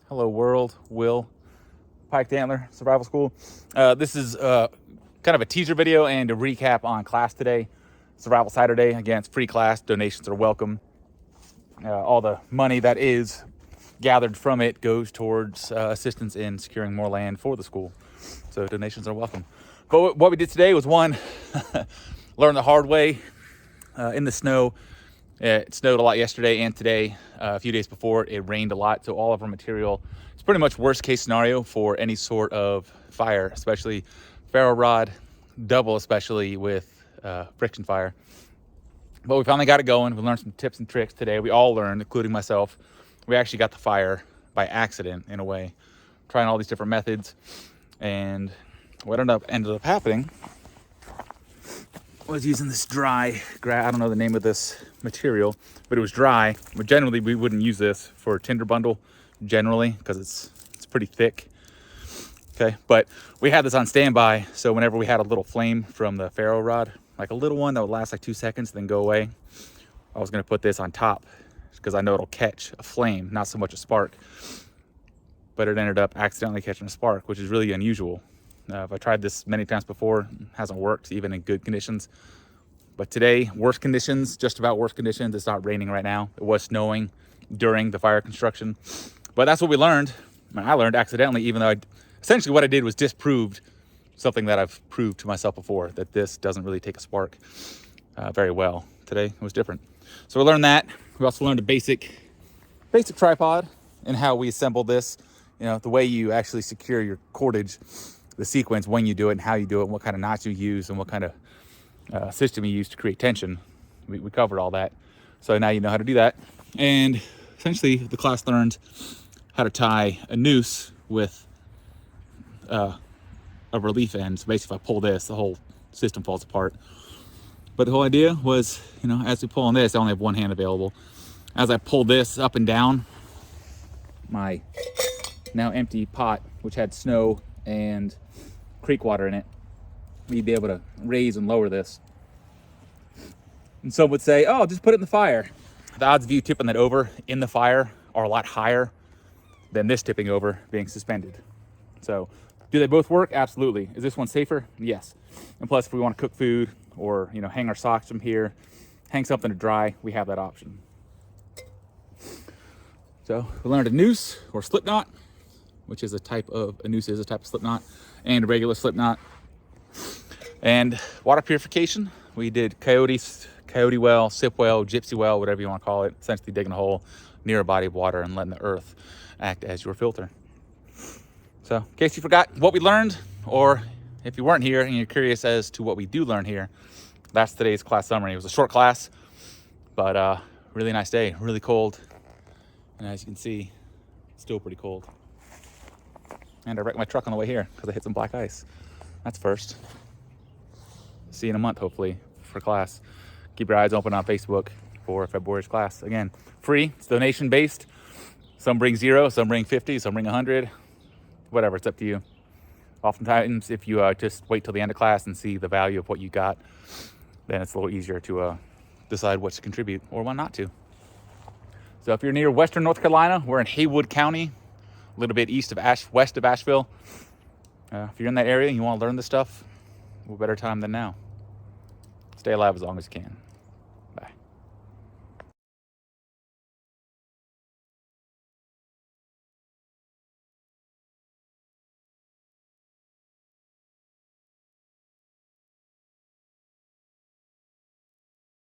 Hello world, Will, Piked Antler Survival School. This is kind of a teaser video and a recap on class today. Survival Saturday. Again, it's free class. Donations are welcome. All the money that is gathered from it goes towards assistance in securing more land for the school. So donations are welcome. But what we did today was one, learn the hard way in the snow. It snowed a lot yesterday and today. A few days before, it rained a lot. So all of our material is pretty much worst case scenario for any sort of fire, especially ferro rod, double especially with friction fire. But we finally got it going. We learned some tips and tricks today. We all learned, including myself. We actually got the fire by accident in a way, trying all these different methods. And what ended up happening was using this dry grass. I don't know the name of this material, but it was dry. But generally, we wouldn't use this for a tinder bundle, generally, because it's pretty thick. Okay, but we had this on standby, so whenever we had a little flame from the ferro rod, like a little one that would last like 2 seconds, then go away, I was gonna put this on top because I know it'll catch a flame, not so much a spark. But it ended up accidentally catching a spark, which is really unusual. I tried this many times before, it hasn't worked even in good conditions. But today, worst conditions, just about worst conditions. It's not raining right now. It was snowing during the fire construction. But that's what we learned. I learned accidentally, even though essentially what I did was disproved something that I've proved to myself before, that this doesn't really take a spark very well. Today it was different. So we learned that. We also learned a basic tripod and how we assemble this. You know, the way you actually secure your cordage, the sequence when you do it and how you do it, and what kind of knots you use and what kind of system you use to create tension. We covered all that. So now you know how to do that. And essentially the class learned how to tie a noose with a relief end. So basically if I pull this, the whole system falls apart. But the whole idea was, you know, as we pull on this, I only have one hand available. As I pull this up and down, my now empty pot, which had snow and creek water in it, we'd be able to raise and lower this. And some would say, oh, just put it in the fire. The odds of you tipping that over in the fire are a lot higher than this tipping over being suspended. So do they both work? Absolutely. Is this one safer? Yes. And plus, if we want to cook food or, you know, hang our socks from here, hang something to dry, we have that option. So we learned a noose or slip knot, which is a noose is a type of slip knot, and a regular slip knot. And water purification, we did coyote well, sip well, gypsy well, whatever you want to call it, essentially digging a hole near a body of water and letting the earth act as your filter. So in case you forgot what we learned, or if you weren't here and you're curious as to what we do learn here, that's today's class summary. It was a short class, but really nice day, really cold. And as you can see, still pretty cold. And I wrecked my truck on the way here because I hit some black ice. That's first. See you in a month, hopefully, for class. Keep your eyes open on Facebook for February's class. Again, free, it's donation based. Some bring 0, some bring 50, some bring 100. Whatever, it's up to you. Oftentimes, if you just wait till the end of class and see the value of what you got, then it's a little easier to decide what to contribute or what not to. So if you're near Western North Carolina, we're in Haywood County, a little bit west of Asheville. If you're in that area and you want to learn this stuff, what better time than now? Stay alive as long as you can. Bye.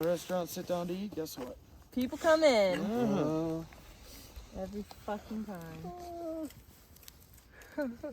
Restaurant, sit down to eat, guess what? People come in every fucking time.